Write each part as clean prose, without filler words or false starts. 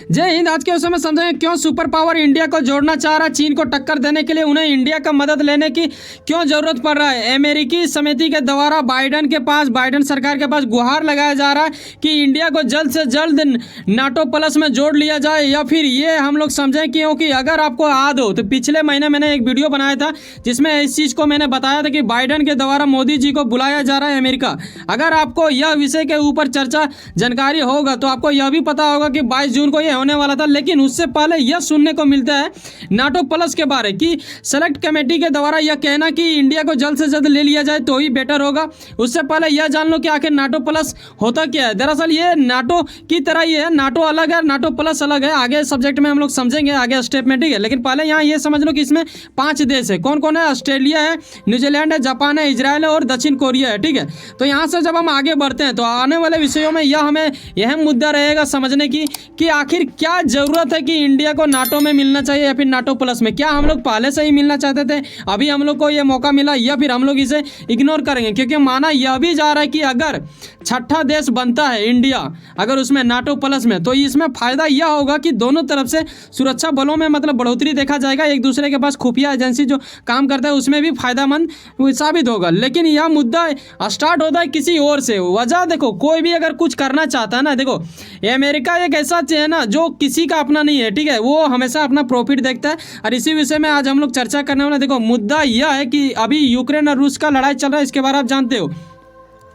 जय हिंद। आज के विषय में समझेंगे क्यों सुपर पावर इंडिया को जोड़ना चाह रहा है। चीन को टक्कर देने के लिए उन्हें इंडिया का मदद लेने की क्यों जरूरत पड़ रहा है। अमेरिकी समिति के द्वारा बाइडेन सरकार के पास गुहार लगाया जा रहा है कि इंडिया को जल्द से जल्द नाटो प्लस में जोड़ लिया जाए, या फिर ये हम लोग समझें क्योंकि अगर आपको याद हो तो पिछले महीने मैंने एक वीडियो बनाया था जिसमें इस चीज़ को मैंने बताया था कि बाइडेन के द्वारा मोदी जी को बुलाया जा रहा है अमेरिका। अगर आपको यह विषय के ऊपर चर्चा जानकारी होगा तो आपको यह भी पता होगा कि 22 जून को यह होने वाला था, लेकिन उससे पहले यह सुनने को मिलता है नाटो प्लस के बारे की सेलेक्ट कमेटी के द्वारा यह कहना कि इंडिया को जल्द से जल्द ले लिया जाए तो ही बेटर होगा। उससे पहले यह जान लो कि आखिर नाटो प्लस होता क्या है। दरअसल ये नाटो की तरह ही है, नाटो अलग है, नाटो प्लस अलग है। आगे सब्जेक्ट में हम लोग समझेंगे आगे स्टेप में, ठीक है। लेकिन पहले यहाँ ये समझ लो कि इसमें 5 देश है। कौन कौन है? ऑस्ट्रेलिया है, न्यूजीलैंड है, जापान है, इजराइल है और दक्षिण कोरिया है, ठीक है। तो यहाँ से जब हम आगे बढ़ते हैं तो आने वाले विषयों में यह हमें अहम मुद्दा रहेगा समझने की कि आखिर क्या जरूरत है कि इंडिया को नाटो में मिलना चाहिए या फिर नाटो प्लस में। क्या हम लोग पहले से ही मिलना चाहते थे, अभी हम लोग को यह मौका मिला, या फिर हम लोग इसे इग्नोर करेंगे? क्योंकि माना यह भी जा रहा है कि अगर छठा देश बनता है इंडिया अगर उसमें नाटो प्लस में, तो इसमें फायदा यह होगा कि दोनों तरफ से सुरक्षा बलों में मतलब बढ़ोतरी देखा जाएगा। एक दूसरे के पास खुफिया एजेंसी जो काम करता है उसमें भी फायदेमंद साबित होगा। लेकिन यह मुद्दा स्टार्ट होता है किसी और से। वजह देखो, कोई भी अगर कुछ करना चाहता है ना, देखो ये अमेरिका एक ऐसा है ना जो किसी का अपना नहीं है, ठीक है। वो हमेशा अपना प्रॉफिट देखता है और इसी विषय में आज हम लोग चर्चा करने वाले। देखो मुद्दा यह है कि अभी यूक्रेन और रूस का लड़ाई चल रहा है, इसके बारे में आप जानते हो,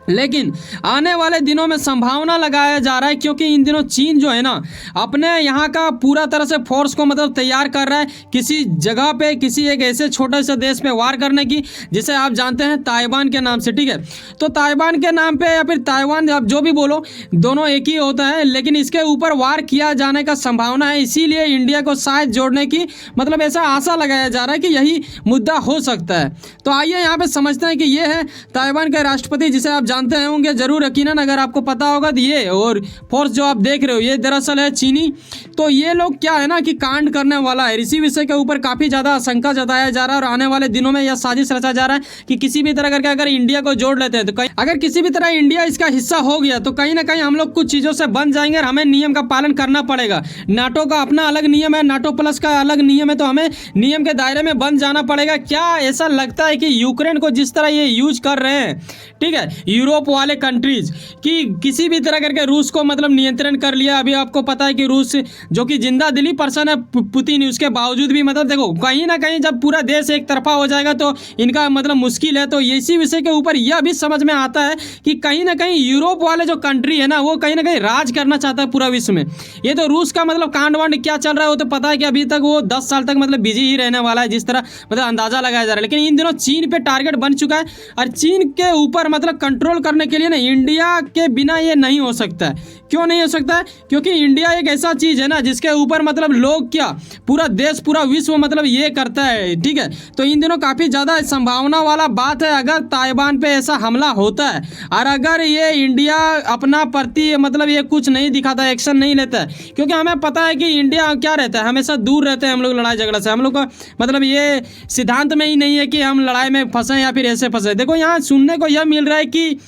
लेकिन आने वाले दिनों में संभावना लगाया जा रहा है क्योंकि इन दिनों चीन जो है ना अपने यहाँ का पूरा तरह से फोर्स को मतलब तैयार कर रहा है किसी जगह पे, किसी एक ऐसे छोटे से देश पे वार करने की जिसे आप जानते हैं ताइवान के नाम से, ठीक है। तो ताइवान के नाम पे या फिर ताइवान, आप जो भी बोलो, दोनों एक ही होता है, लेकिन इसके ऊपर वार किया जाने का संभावना है। इसीलिए इंडिया को शायद जोड़ने की मतलब ऐसा आशा लगाया जा रहा है कि यही मुद्दा हो सकता है। तो आइए यहाँ पे समझते हैं कि ये है ताइवान के राष्ट्रपति जिसे आप जानते होंगे जरूर यकीनन, अगर आपको पता होगा तो ये और फोर्स जो आप देख रहे हो ये दरअसल है चीनी। तो ये लोग क्या है ना कि कांड करने वाला है। इसी विषय के ऊपर काफी ज्यादा आशंका जताया जा रहा है और आने वाले दिनों में यह साजिश रचा जा रहा है कि किसी भी तरह करके अगर इंडिया को जोड़ लेते हैं तो कहीं अगर किसी भी तरह इंडिया इसका हिस्सा हो गया तो कहीं ना कहीं हम लोग कुछ चीजों से बन जाएंगे और हमें नियम का पालन करना पड़ेगा। नाटो का अपना अलग नियम है, नाटो प्लस का अलग नियम है, तो हमें नियम के दायरे में बन जाना पड़ेगा। क्या ऐसा लगता है कि यूक्रेन को जिस तरह ये यूज कर रहे हैं, ठीक है, यूरोप वाले कंट्रीज कि किसी भी तरह करके रूस को मतलब नियंत्रण कर लिया। अभी आपको पता है कि रूस जो कि जिंदा दिली पर्सन है पुतिन, उसके बावजूद भी मतलब देखो कहीं ना कहीं जब पूरा देश एक तरफा हो जाएगा तो इनका मतलब मुश्किल है। तो इसी विषय के ऊपर यह भी समझ में आता है कि कहीं ना कहीं यूरोप वाले जो कंट्री है ना वो कहीं ना कहीं राज करना चाहता है पूरा विश्व में। ये तो रूस का मतलब कांड वांड क्या चल रहा है वो तो पता है कि अभी तक वो 10 साल तक मतलब बिजी ही रहने वाला है, जिस तरह मतलब अंदाजा लगाया जा रहा है। लेकिन इन दिनों चीन पे टारगेट बन चुका है और चीन के ऊपर मतलब कंट्रोल करने के लिए ना इंडिया के बिना ये नहीं हो सकता है। क्यों नहीं हो सकता है? क्योंकि इंडिया एक ऐसा चीज है ना जिसके ऊपर मतलब लोग क्या पूरा देश पूरा विश्व मतलब ये करता है, ठीक है। तो इन दिनों काफी ज्यादा संभावना वाला बात है अगर ताइवान पे ऐसा हमला होता है और अगर ये इंडिया अपना प्रति मतलब ये कुछ नहीं दिखाता, एक्शन नहीं लेता है। क्योंकि हमें पता है कि इंडिया क्या रहता है, हमेशा दूर रहते हैं हम लोग लड़ाई झगड़ा से। हम लोग का मतलब ये सिद्धांत में ही नहीं है कि हम लड़ाई में फंसे या फिर ऐसे फंसे। देखो यहाँ सुनने को यह मिल रहा है कि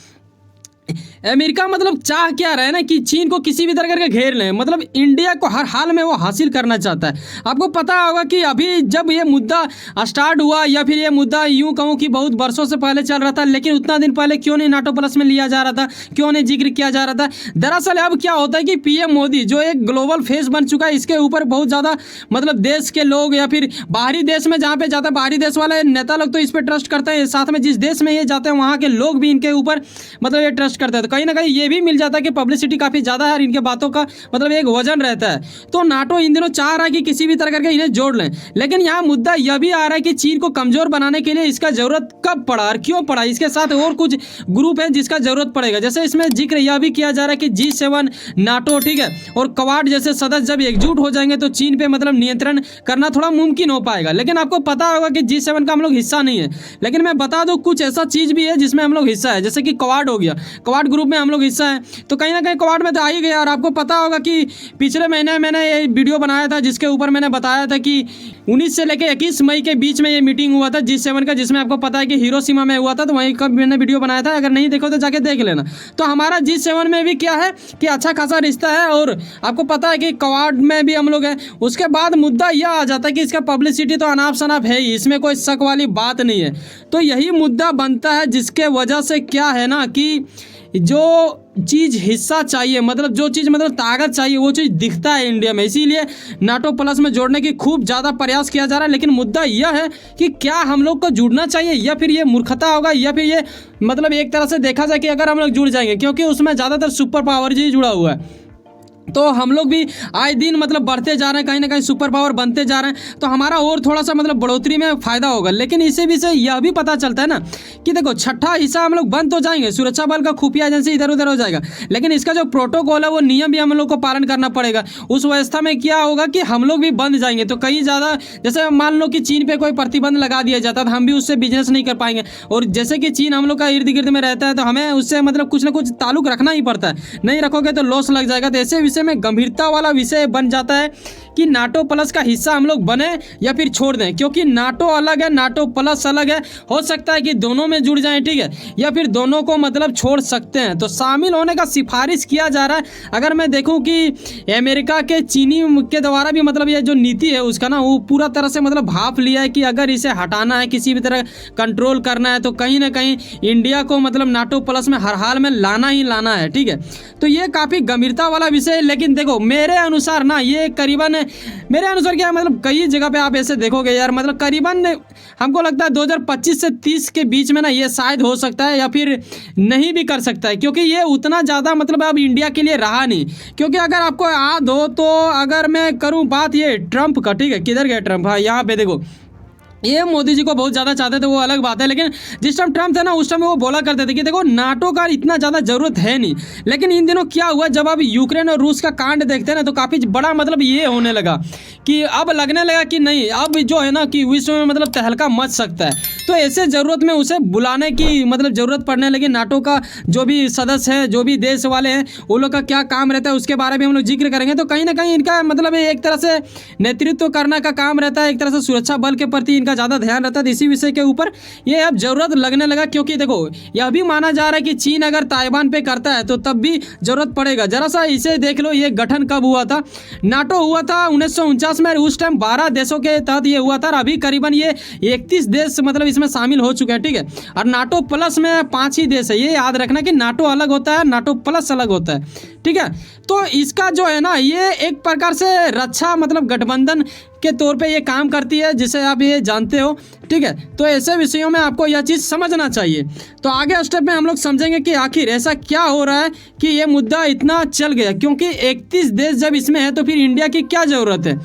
अमेरिका मतलब चाह क्या रहा है ना कि चीन को किसी भी तरह करके घेर लें, मतलब इंडिया को हर हाल में वो हासिल करना चाहता है। आपको पता होगा कि अभी जब ये मुद्दा स्टार्ट हुआ या फिर ये मुद्दा यूं कहूँ कि बहुत वर्षों से पहले चल रहा था, लेकिन उतना दिन पहले क्यों नहीं नाटो प्लस में लिया जा रहा था, क्यों नहीं जिक्र किया जा रहा था? दरअसल अब क्या होता है कि पीएम मोदी जो एक ग्लोबल फेस बन चुका है, इसके ऊपर बहुत ज़्यादा मतलब देश के लोग या फिर बाहरी देश में जहाँ पे जाता है बाहरी देश वाले नेता लोग तो इस पर ट्रस्ट करते हैं, साथ में जिस देश में ये जाते हैं वहाँ के लोग भी इनके ऊपर मतलब ये ट्रस्ट करते हैं। कहीं ना कहीं ये भी मिल जाता है कि पब्लिसिटी काफी ज्यादा है और इनके बातों का मतलब एक वजन रहता है। तो नाटो इन दिनों चाह रहा है कि किसी भी तरह करके इन्हें जोड़ लें, लेकिन यहाँ मुद्दा यह भी आ रहा है कि चीन को कमजोर बनाने के लिए इसका जरूरत कब पड़ा और क्यों पड़ा। इसके साथ और कुछ ग्रुप है जिसका जरूरत पड़ेगा, जैसे इसमें जिक्र यह भी किया जा रहा है कि G7 नाटो, ठीक है, और क्वाड जैसे सदस्य जब एकजुट हो जाएंगे तो चीन पे मतलब नियंत्रण करना थोड़ा मुमकिन हो पाएगा। लेकिन आपको पता होगा कि G7 का हम लोग हिस्सा नहीं है, लेकिन मैं बता दूं कुछ ऐसा चीज भी है जिसमें हम लोग हिस्सा है, जैसे कि क्वाड हो गया। क्वाड ग्रुप ग्रुप में हम लोग हिस्सा है, तो कहीं ना कहीं क्वाड में तो आ ही गया। और आपको पता होगा कि पिछले महीने मैंने ये वीडियो बनाया था जिसके ऊपर मैंने बताया था कि 19 से लेकर 21 मई के बीच में ये मीटिंग हुआ था G7 का, जिसमें आपको पता है कि हिरोशिमा में हुआ था। तो वहीं का मैंने वीडियो बनाया था, अगर नहीं देखो तो जाके देख लेना। तो हमारा G7 में भी क्या है कि अच्छा खासा रिश्ता है, और आपको पता है कि क्वाड में भी हम लोग हैं। उसके बाद मुद्दा यह आ जाता है कि इसका पब्लिसिटी तो अनाप शनाप है ही, इसमें कोई शक वाली बात नहीं है। तो यही मुद्दा बनता है जिसके वजह से क्या है ना कि जो चीज़ हिस्सा चाहिए, मतलब जो चीज़ मतलब ताकत चाहिए, वो चीज़ दिखता है इंडिया में। इसीलिए नाटो प्लस में जोड़ने की खूब ज़्यादा प्रयास किया जा रहा है। लेकिन मुद्दा यह है कि क्या हम लोग को जुड़ना चाहिए, या फिर ये मूर्खता होगा, या फिर ये मतलब एक तरह से देखा जाए कि अगर हम लोग जुड़ जाएंगे, क्योंकि उसमें ज़्यादातर सुपर पावर जी जुड़ा हुआ है। तो हम लोग भी आए दिन मतलब बढ़ते जा रहे हैं, कहीं ना कहीं सुपर पावर बनते जा रहे हैं, तो हमारा और थोड़ा सा मतलब बढ़ोतरी में फ़ायदा होगा। लेकिन इसी भी से यह भी पता चलता है ना कि देखो छठा हिस्सा हम लोग बन तो जाएंगे, सुरक्षा बल का खुफिया एजेंसी इधर उधर हो जाएगा, लेकिन इसका जो प्रोटोकॉल है वो नियम भी हम लोग को पालन करना पड़ेगा। उस व्यवस्था में क्या होगा कि हम लोग भी बंद जाएंगे। तो कहीं ज़्यादा जैसे मान लो कि चीन पर कोई प्रतिबंध लगा दिया जाता है तो हम भी उससे बिजनेस नहीं कर पाएंगे। और जैसे कि चीन हम लोग का इर्द गिर्द में रहता है तो हमें उससे मतलब कुछ ना कुछ ताल्लुक रखना ही पड़ता है, नहीं रखोगे तो लॉस लग जाएगा। तो ऐसे विषय में गंभीरता वाला विषय बन जाता है कि नाटो प्लस का हिस्सा हम लोग बने या फिर छोड़ दें, क्योंकि नाटो अलग है, नाटो प्लस अलग है। हो सकता है कि दोनों में जुड़ जाएं, ठीक है, या फिर दोनों को मतलब छोड़ सकते हैं। तो शामिल होने का सिफारिश किया जा रहा है। अगर मैं देखूं कि अमेरिका के चीनी के द्वारा भी मतलब ये जो नीति है उसका ना वो पूरा तरह से मतलब भाप लिया है कि अगर इसे हटाना है, किसी भी तरह कंट्रोल करना है, तो कहीं ना कहीं इंडिया को मतलब नाटो प्लस में हर हाल में लाना ही लाना है, ठीक है। तो ये काफ़ी गंभीरता वाला विषय है। लेकिन देखो मेरे अनुसार ना ये करीबन मेरे अनुसार क्या है, मतलब कई जगह पे आप ऐसे देखोगे यार, मतलब करीबन हमको लगता है 2025 से 30 के बीच में ना ये शायद हो सकता है, या फिर नहीं भी कर सकता है, क्योंकि ये उतना ज़्यादा मतलब अब इंडिया के लिए रहा नहीं। क्योंकि अगर आपको याद हो तो अगर मैं करूँ बात ये ट्रंप का, ठीक है, किधर गया ट्रंप, हाँ यहाँ पे देखो, ये मोदी जी को बहुत ज़्यादा चाहते थे, वो अलग बात है। लेकिन जिस टाइम ट्रम्प था ना उस टाइम वो बोला करते थे कि देखो नाटो का इतना ज़्यादा ज़रूरत है नहीं। लेकिन इन दिनों क्या हुआ, जब अब यूक्रेन और रूस का कांड देखते हैं ना तो काफ़ी बड़ा मतलब ये होने लगा कि अब लगने लगा कि नहीं, अब जो है ना कि विश्व में मतलब तहलका मच सकता है। तो ऐसे ज़रूरत में उसे बुलाने की मतलब ज़रूरत पड़ने लगी। नाटो का जो भी सदस्य है, जो भी देश वाले हैं, वो लोग का क्या काम रहता है उसके बारे में हम लोग जिक्र करेंगे। तो कहीं ना कहीं इनका मतलब एक तरह से नेतृत्व करने का काम रहता है, एक तरह से सुरक्षा बल के प्रति इनका ज़्यादा ध्यान रहता है। इसी विषय के ऊपर ये अब ज़रूरत लगने लगा, क्योंकि देखो यह भी माना जा रहा है कि चीन अगर ताइवान पे करता है तो तब भी ज़रूरत पड़ेगा। जरा सा इसे देख लो, ये गठन कब हुआ था, नाटो हुआ था 1949 में, उस टाइम 12 देशों के तहत ये हुआ था। अभी करीबन ये 31 देश मतलब इसमें शामिल हो चुके हैं, ठीक है। और नाटो प्लस में 5 ही देश है, ये याद रखना कि नाटो अलग होता है, नाटो प्लस अलग होता है, ठीक है। तो इसका जो है ना ये एक प्रकार से रक्षा मतलब गठबंधन के तौर पे ये काम करती है, जिसे आप ये जानते हो, ठीक है। तो ऐसे विषयों में आपको यह चीज़ समझना चाहिए। तो आगे स्टेप में हम लोग समझेंगे कि आखिर ऐसा क्या हो रहा है कि ये मुद्दा इतना चल गया, क्योंकि 31 देश जब इसमें है तो फिर इंडिया की क्या ज़रूरत है।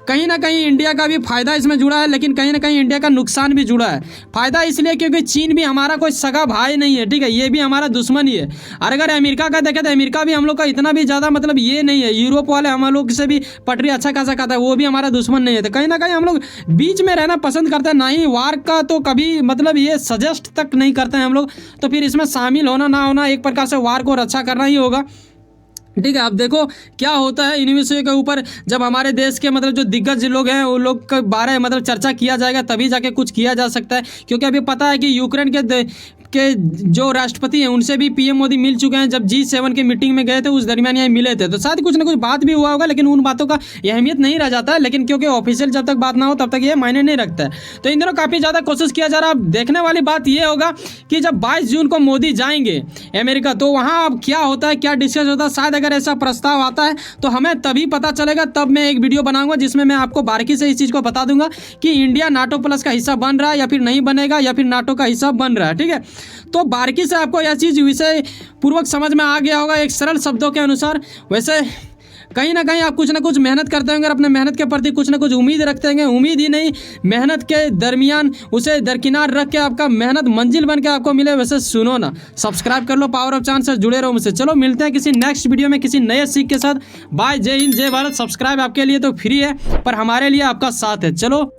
कहीं ना कहीं इंडिया का भी फ़ायदा इसमें जुड़ा है, लेकिन कहीं ना कहीं इंडिया का नुकसान भी जुड़ा है। फ़ायदा इसलिए क्योंकि चीन भी हमारा कोई सगा भाई नहीं है, ठीक है, ये भी हमारा दुश्मन ही है। और अगर अमेरिका का देखें तो अमेरिका भी हम लोग का इतना भी ज़्यादा मतलब ये नहीं है, यूरोप वाले हम लोग से भी पटरी अच्छा खासा खाता है, वो भी हमारा दुश्मन नहीं है। तो कहीं ना कहीं हम लोग बीच में रहना पसंद करते हैं, ना ही वार का तो कभी मतलब ये सजेस्ट तक नहीं करते हैं हम लोग। तो फिर इसमें शामिल होना ना होना एक प्रकार से वार को रक्षा करना ही होगा, ठीक है। अब देखो क्या होता है इन विषयों के ऊपर, जब हमारे देश के मतलब जो दिग्गज लोग हैं वो लोग के बारे में मतलब चर्चा किया जाएगा, तभी जाके कुछ किया जा सकता है। क्योंकि अभी पता है कि यूक्रेन के जो राष्ट्रपति हैं उनसे भी पीएम मोदी मिल चुके हैं। जब G7 की मीटिंग में गए थे उस दरमियान यहाँ मिले थे, तो शायद कुछ ना कुछ बात भी हुआ होगा, लेकिन उन बातों का अहमियत नहीं रह जाता है। लेकिन क्योंकि ऑफिशियल जब तक बात ना हो तब तक ये मायने नहीं रखता है। तो इन दिनों काफ़ी ज़्यादा कोशिश किया जा रहा है। अब देखने वाली बात ये होगा कि जब 22 जून को मोदी जाएंगे अमेरिका, तो वहाँ अब क्या होता है, क्या डिस्कस होता है। शायद अगर ऐसा प्रस्ताव आता है तो हमें तभी पता चलेगा, तब मैं एक वीडियो बनाऊंगा जिसमें मैं आपको बारीकी से इस चीज़ को बता दूंगा कि इंडिया नाटो प्लस का हिस्सा बन रहा है या फिर नहीं बनेगा, या फिर नाटो का हिस्सा बन रहा है, ठीक है। तो बारीकी से आपको यह चीज़ विषय पूर्वक समझ में आ गया होगा एक सरल शब्दों के अनुसार। वैसे कहीं ना कहीं आप कुछ ना कुछ मेहनत करते होंगे, अपने मेहनत के प्रति कुछ ना कुछ उम्मीद रखते होंगे। उम्मीद ही नहीं, मेहनत के दरमियान उसे दरकिनार रख के आपका मेहनत मंजिल बन के आपको मिले। वैसे सुनो ना, सब्सक्राइब कर लो, पावर ऑफ चांस से जुड़े रहो मुझसे। चलो मिलते हैं किसी नेक्स्ट वीडियो में किसी नए सीख के साथ। बाय, जय हिंद, जय भारत। सब्सक्राइब आपके लिए तो फ्री है, पर हमारे लिए आपका साथ है। चलो।